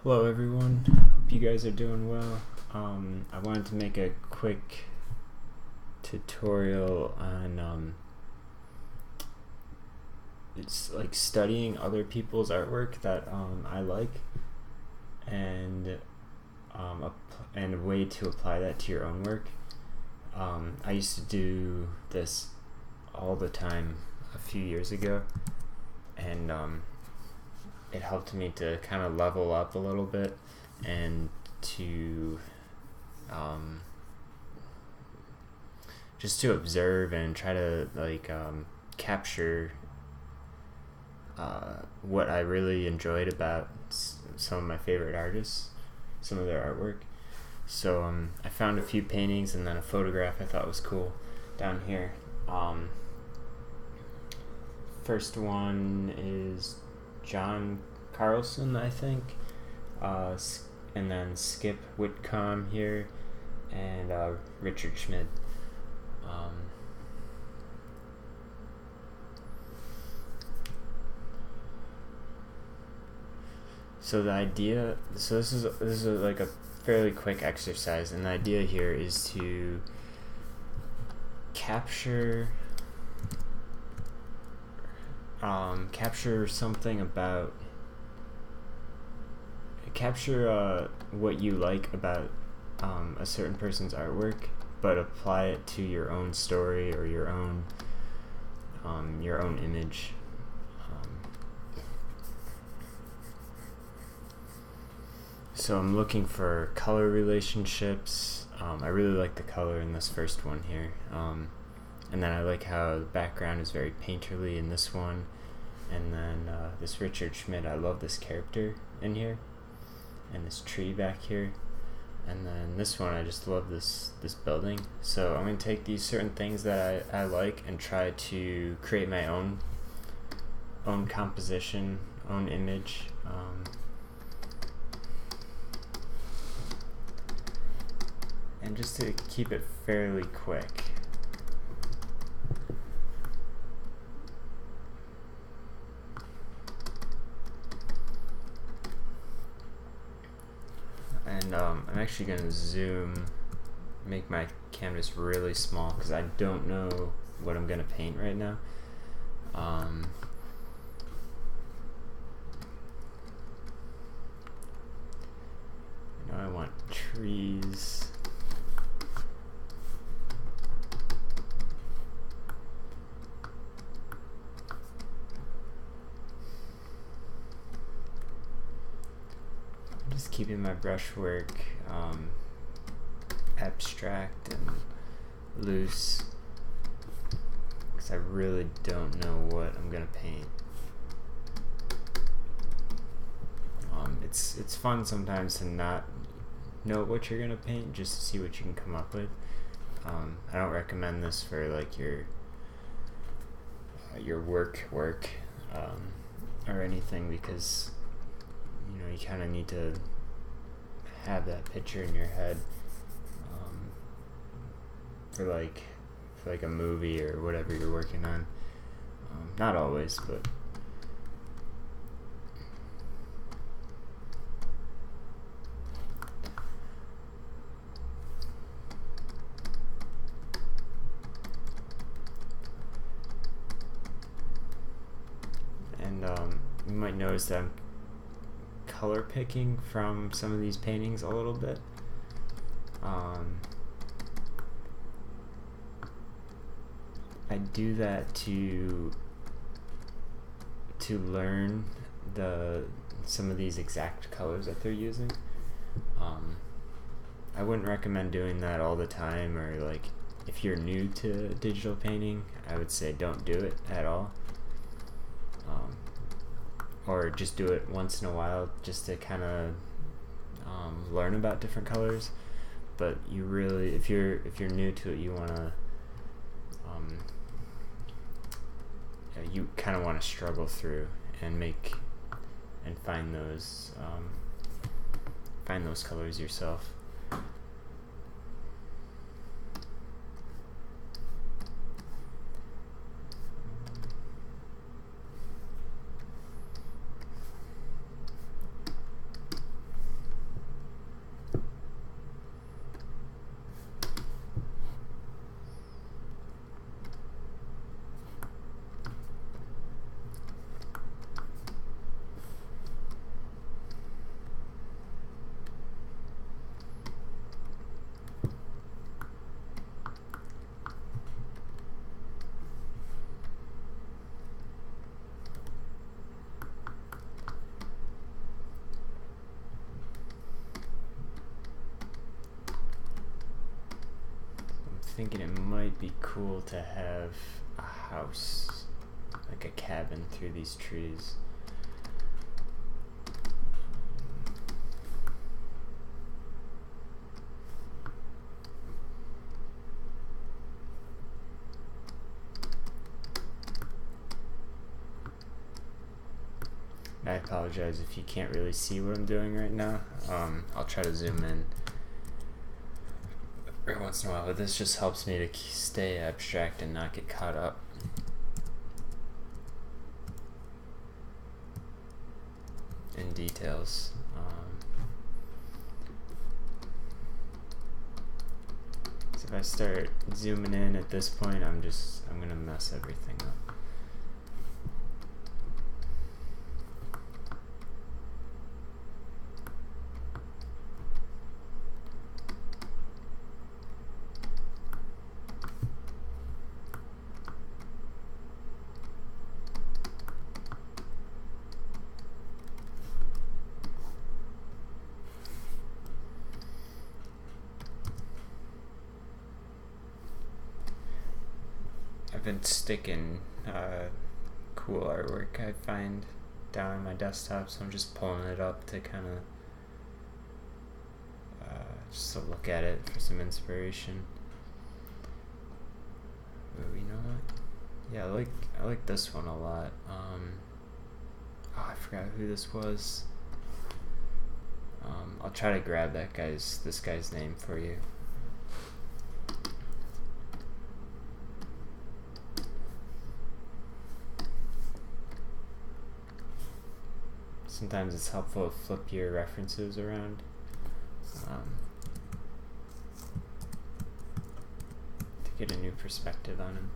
Hello everyone, hope you guys are doing well. I wanted to make a quick tutorial on it's like studying other people's artwork that I like, and a way to apply that to your own work. I used to do this all the time a few years ago, and it helped me to kind of level up a little bit and to just to observe and try to capture what I really enjoyed about some of my favorite artists, some of their artwork. So I found a few paintings and then a photograph I thought was cool down here. First one is John Carlson, I think, and then Skip Whitcomb here, and Richard Schmid. So this is like a fairly quick exercise, and the idea here is to capture something about what you like about a certain person's artwork, but apply it to your own story or your own image. So I'm looking for color relationships. I really like the color in this first one here, and then I like how the background is very painterly in this one. And then this Richard Schmid, I love this character in here, and this tree back here. And then this one, I just love this building. So I'm going to take these certain things that I like and try to create my own composition, own image. And just to keep it fairly quick. And I'm actually going to make my canvas really small because I don't know what I'm going to paint right now. I want trees. Just keeping my brushwork abstract and loose because I really don't know what I'm gonna paint. It's fun sometimes to not know what you're gonna paint, just to see what you can come up with. I don't recommend this for like your work or anything, because you kind of need to have that picture in your head for like a movie or whatever you're working on. Not always, but you might notice that I'm color picking from some of these paintings a little bit. I do that to learn some of these exact colors that they're using. I wouldn't recommend doing that all the time, or like if you're new to digital painting, I would say don't do it at all. Or just do it once in a while just to kind of learn about different colors. But you really, if you're new to it, you want to you kind of want to struggle through and find those colors yourself. thinking it might be cool to have a house, like a cabin through these trees. I apologize if you can't really see what I'm doing right now. I'll try to zoom in every once in a while, but this just helps me to stay abstract and not get caught up. In details. So if I start zooming in at this point, I'm gonna mess everything up. I've been sticking cool artwork I find down on my desktop, so I'm just pulling it up to kind of just to look at it for some inspiration. But you know what? Yeah, I like this one a lot. Oh, I forgot who this was. I'll try to grab this guy's name for you. Sometimes it's helpful to flip your references around. To get a new perspective on them.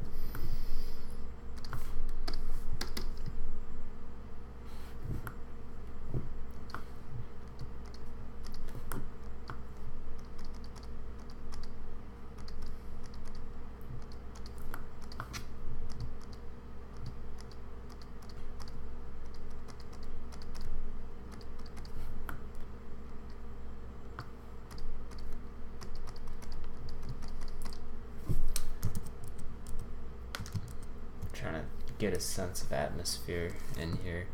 Trying to get a sense of atmosphere in here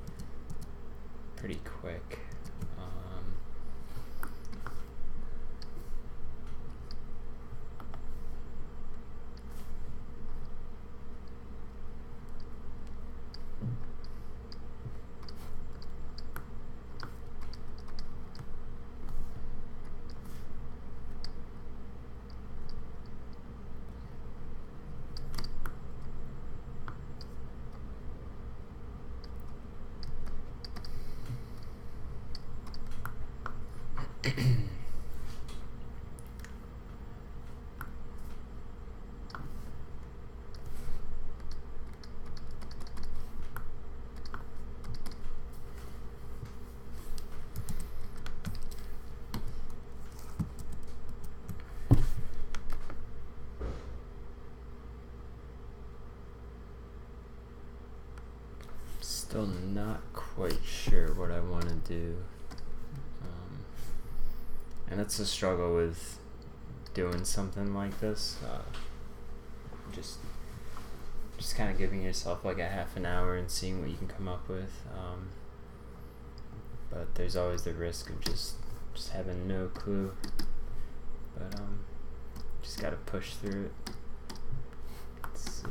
pretty quick. Still not quite sure what I want to do. And it's a struggle with doing something like this. Just kind of giving yourself like a half an hour and seeing what you can come up with. But there's always the risk of just having no clue. But just gotta push through it. Let's see.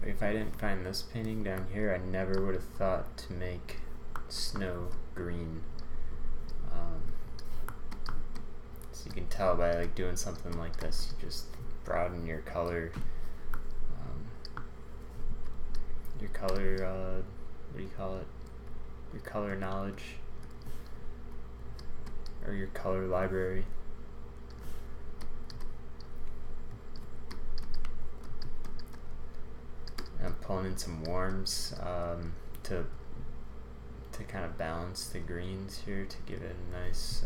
If I didn't find this painting down here, I never would have thought to make snow green. So you can tell by like doing something like this, you just broaden your color, what do you call it? Your color knowledge, or your color library. I'm pulling in some warms to kind of balance the greens here to give it a nice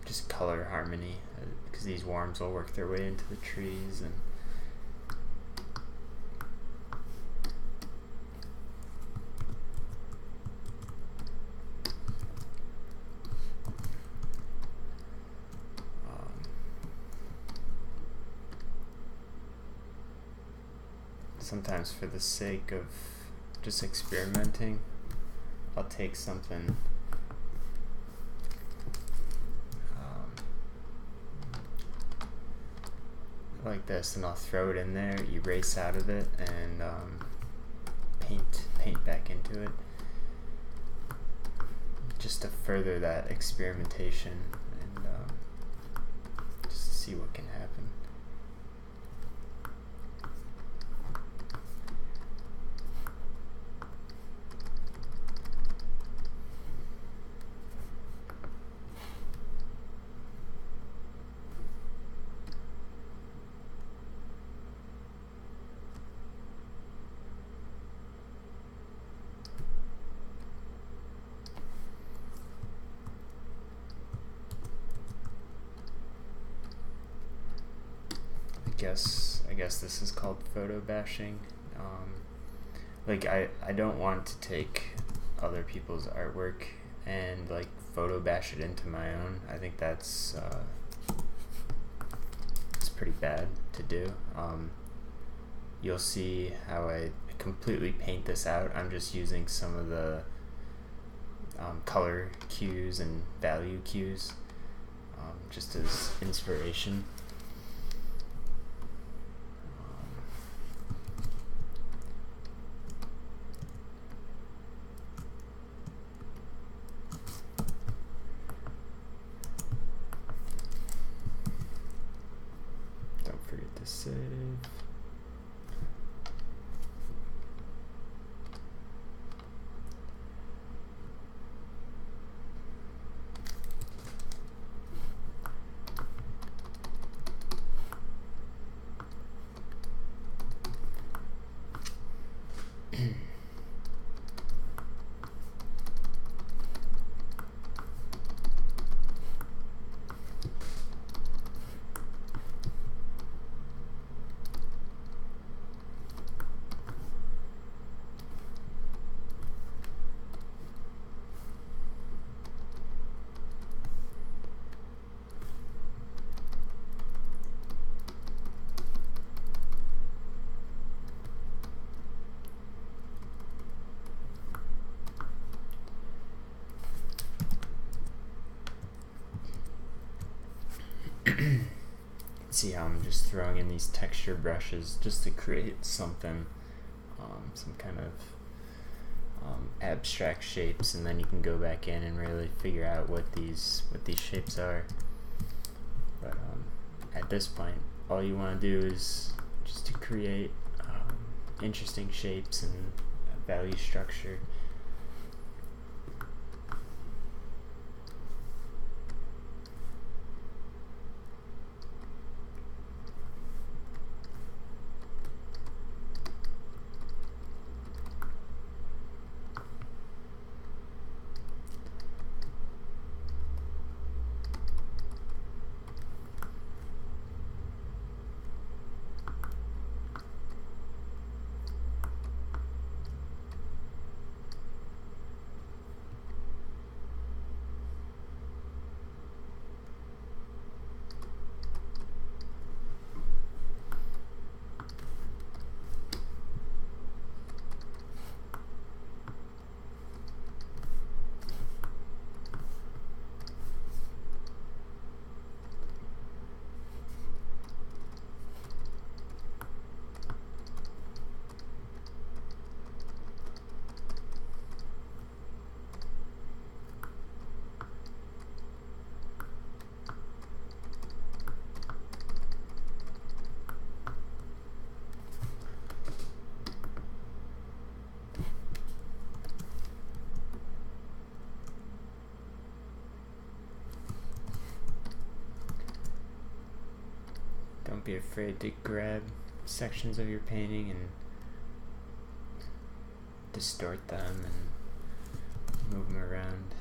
just color harmony, because these warms will work their way into the trees. And sometimes, for the sake of just experimenting, I'll take something like this, and I'll throw it in there, erase out of it, and paint back into it, just to further that experimentation and just to see what can happen. I guess this is called photo bashing. Like I don't want to take other people's artwork and like photo bash it into my own. I think that's it's pretty bad to do. You'll see how I completely paint this out. I'm just using some of the color cues and value cues just as inspiration. Save. See how I'm just throwing in these texture brushes just to create something, some kind of abstract shapes, and then you can go back in and really figure out what these shapes are. But at this point, all you want to do is just to create interesting shapes and value structure. Don't be afraid to grab sections of your painting and distort them and move them around.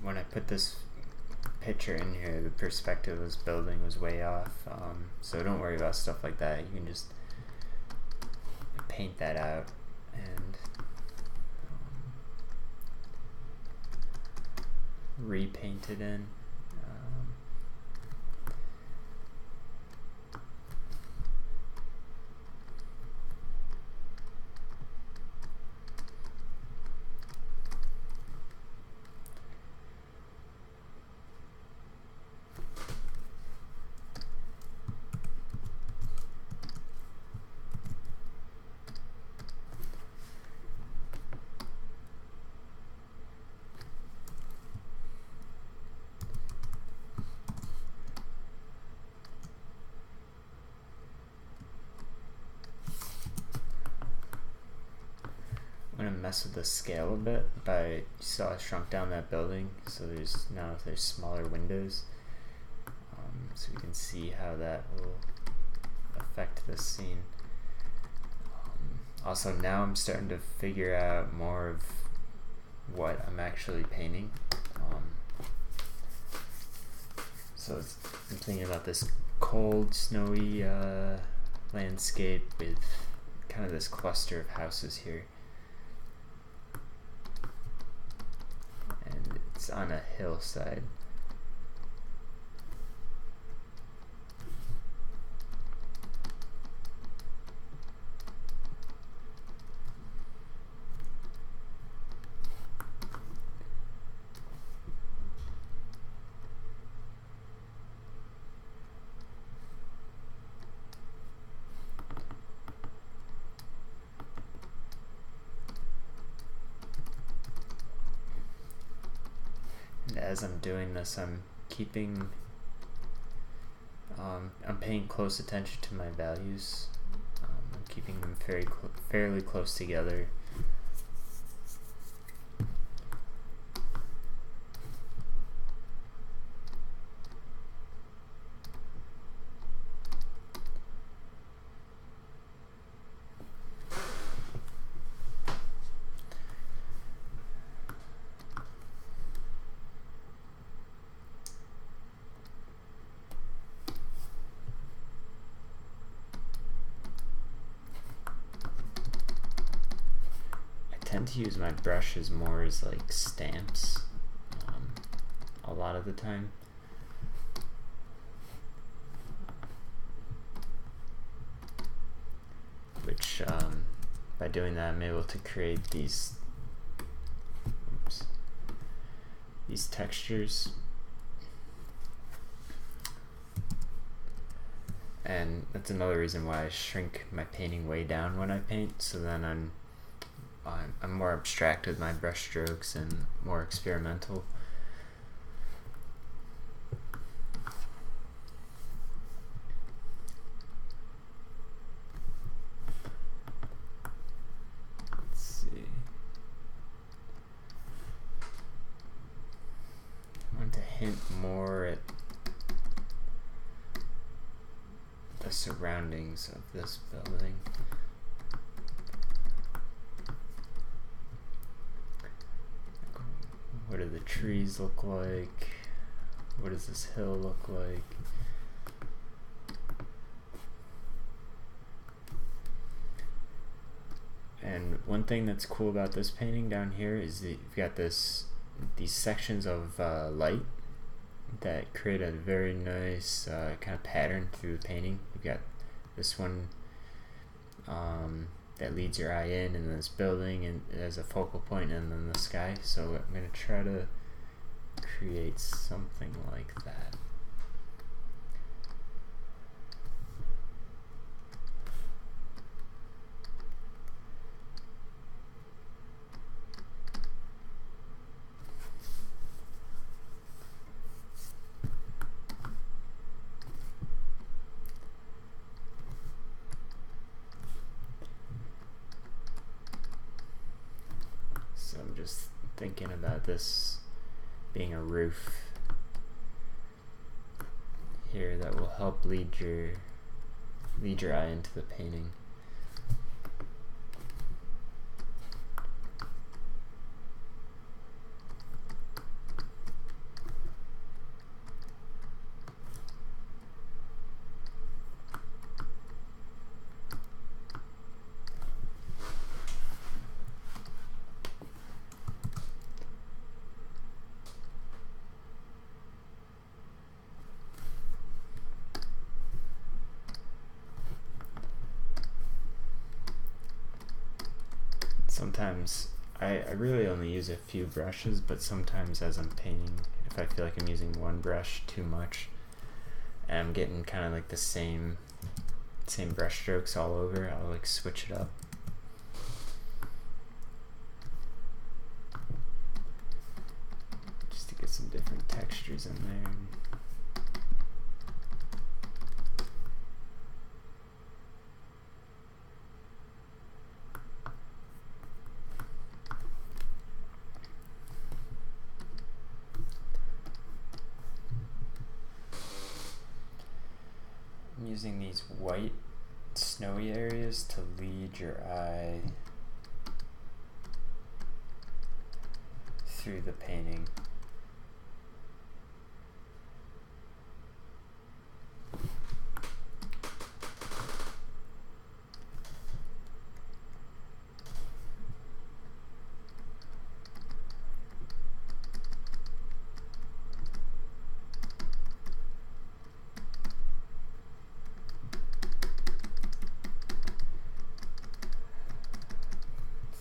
When I put this picture in here, the perspective of this building was way off, so don't worry about stuff like that. You can just paint that out and repaint it in. I'm gonna mess with the scale a bit, but you saw I shrunk down that building, so there's smaller windows, so you can see how that will affect this scene. Also, now I'm starting to figure out more of what I'm actually painting. So I'm thinking about this cold, snowy landscape with kind of this cluster of houses here. And it's on a hillside. As I'm doing this, I'm keeping, I'm paying close attention to my values. I'm keeping them fairly close together. I tend to use my brushes more as like stamps a lot of the time. Which by doing that I'm able to create these textures. And that's another reason why I shrink my painting way down when I paint, so then I'm more abstract with my brush strokes and more experimental. Let's see. I want to hint more at the surroundings of this building. What do the trees look like? What does this hill look like? And one thing that's cool about this painting down here is that you've got these sections of light that create a very nice kind of pattern through the painting. You've got this one that leads your eye in, and then this building and as a focal point, and then the sky. So I'm going to try to create something like that. So I'm just thinking about this being a roof here that will help lead your eye into the painting. Sometimes I really only use a few brushes, but sometimes as I'm painting, if I feel like I'm using one brush too much and I'm getting kind of like the same brush strokes all over, I'll like switch it up. Just to get some different textures in there. Using these white snowy areas to lead your eye through the painting.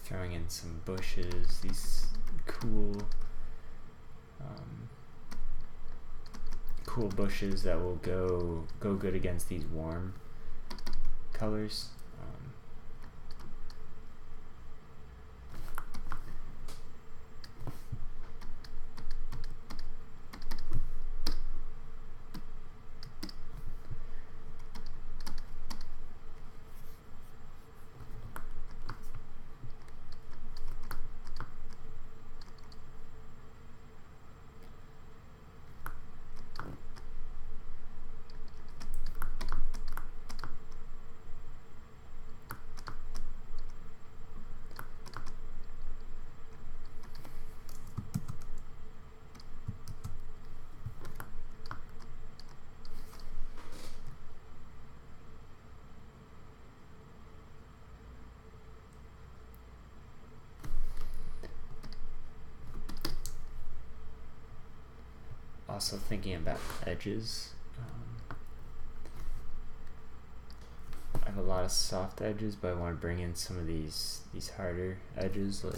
Throwing in some bushes, these cool bushes that will go good against these warm colors. Also thinking about edges. I have a lot of soft edges, but I want to bring in some of these harder edges, like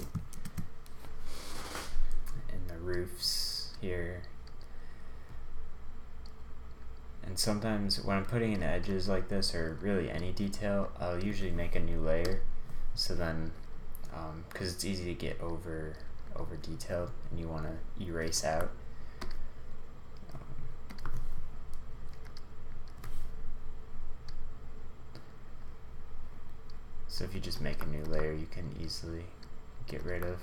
in the roofs here. And sometimes when I'm putting in edges like this, or really any detail, I'll usually make a new layer. So then, because it's easy to get over detailed, and you want to erase out. So if you just make a new layer, you can easily get rid of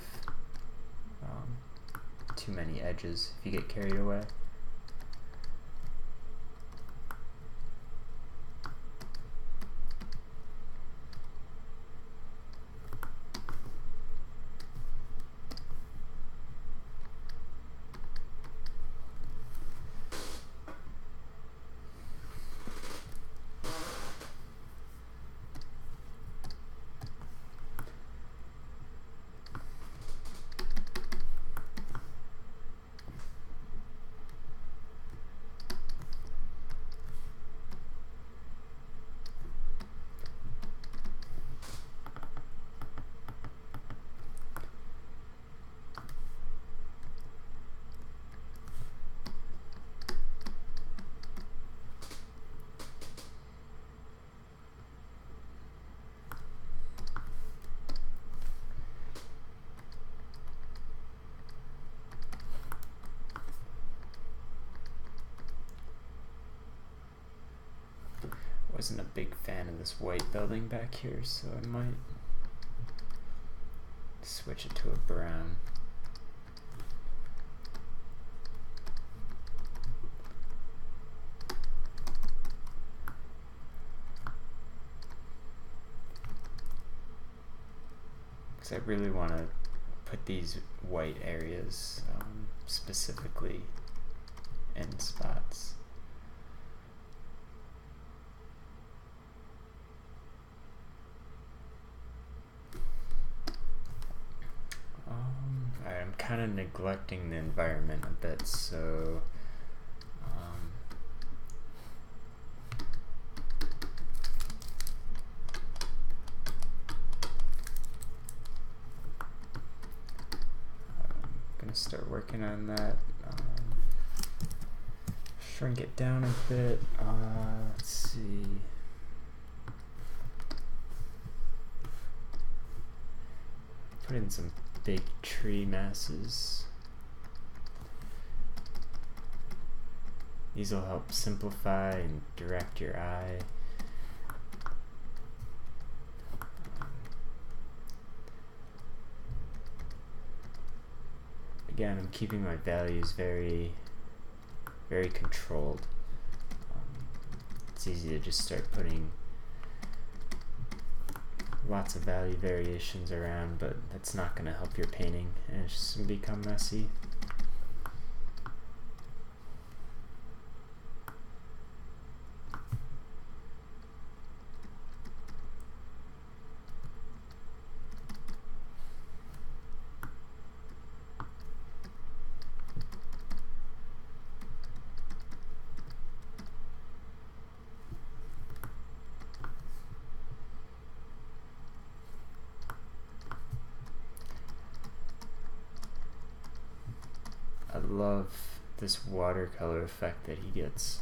too many edges if you get carried away. wasn't a big fan of this white building back here, so I might switch it to a brown. Because I really want to put these white areas specifically in spots. Alright, I'm kind of neglecting the environment a bit, so I'm gonna start working on that. Shrink it down a bit. Let's see. Put in some big tree masses. These will help simplify and direct your eye. Again, I'm keeping my values very controlled. It's easy to just start putting lots of value variations around, but that's not going to help your painting, and it's just going to become messy. I love this watercolor effect that he gets,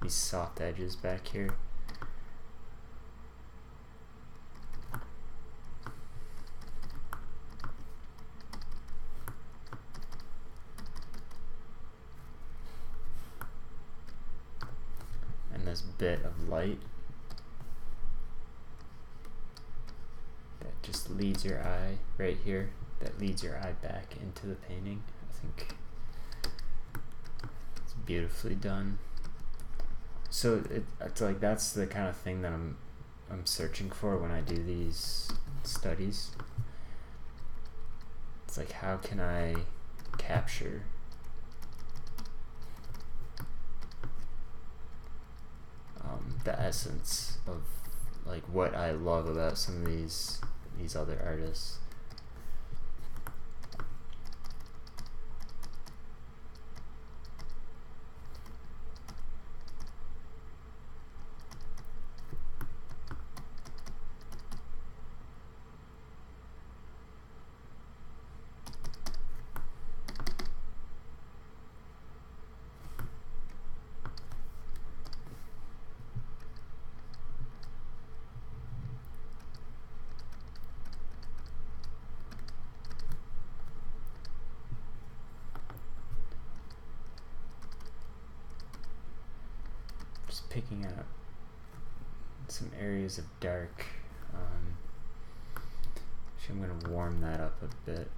these soft edges back here. And this bit of light that just leads your eye right here. That leads your eye back into the painting. I think it's beautifully done. So it's like that's the kind of thing that I'm searching for when I do these studies. It's like, how can I capture the essence of like what I love about some of these other artists. Picking up some areas of dark. Actually, I'm going to warm that up a bit.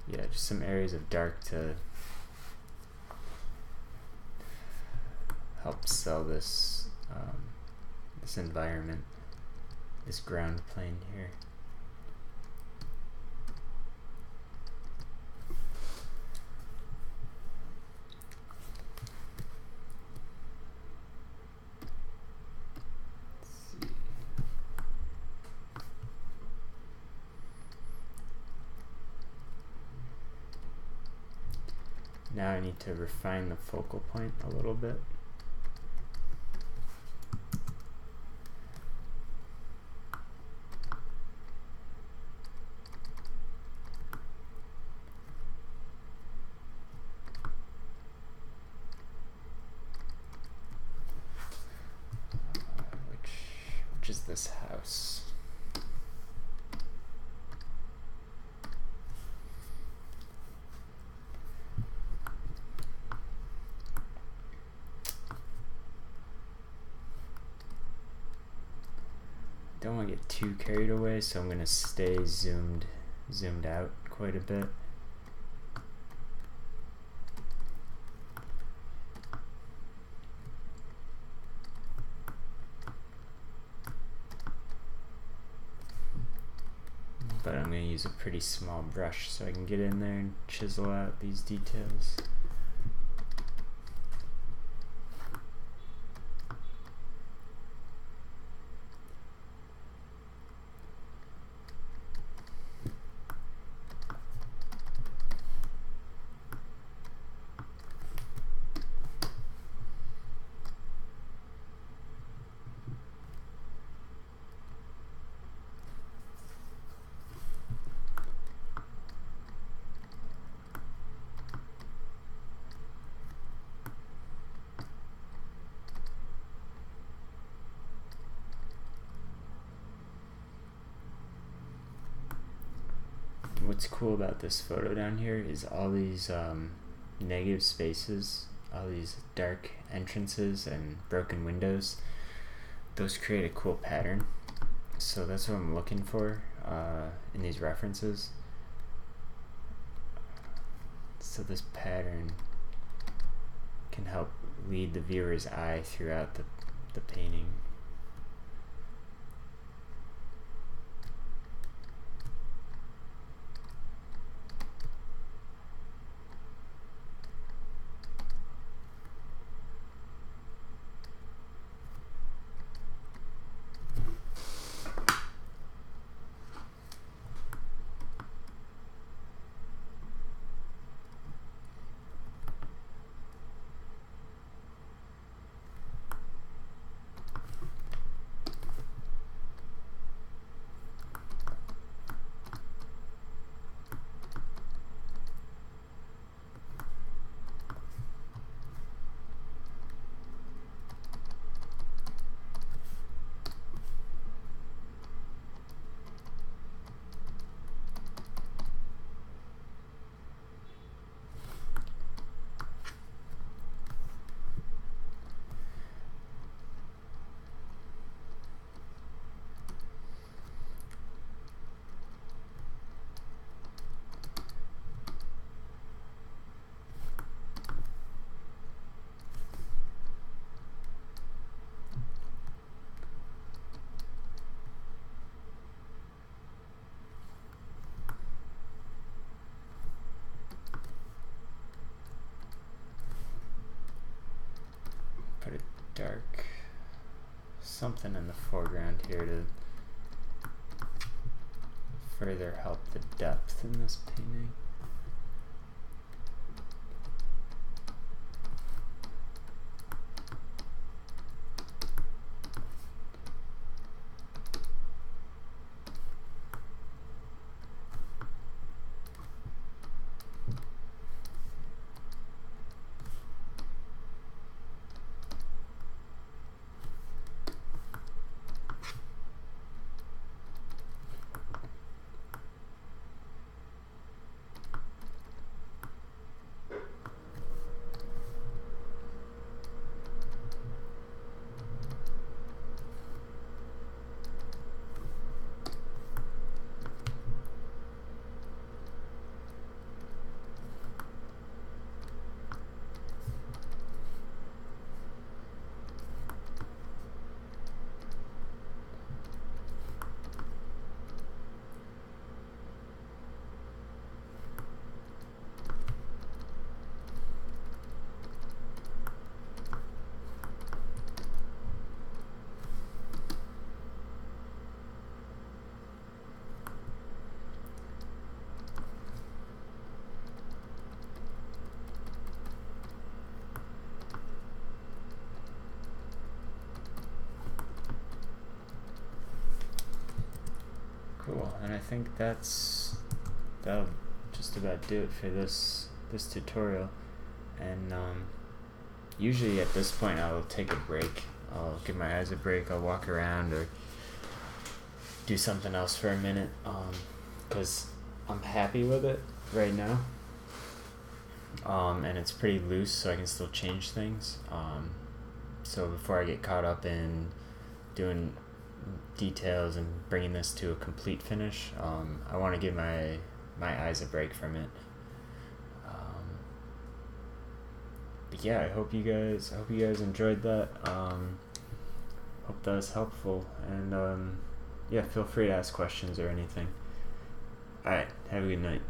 Yeah, just some areas of dark to help sell this this environment, this ground plane here. Now I need to refine the focal point a little bit. Which is this house. don't want to get too carried away, so I'm going to stay zoomed out quite a bit. But I'm going to use a pretty small brush so I can get in there and chisel out these details. What's cool about this photo down here is all these negative spaces, all these dark entrances and broken windows. Those create a cool pattern. So that's what I'm looking for in these references. So this pattern can help lead the viewer's eye throughout the painting. Put a dark something in the foreground here to further help the depth in this painting. Cool, and I think that'll just about do it for this tutorial. And usually at this point I'll take a break. I'll give my eyes a break. I'll walk around or do something else for a minute, because I'm happy with it right now. And it's pretty loose, so I can still change things. So before I get caught up in doing details and bringing this to a complete finish. I want to give my eyes a break from it. But yeah, I hope you guys enjoyed that. Hope that was helpful, and yeah, feel free to ask questions or anything. Alright, have a good night.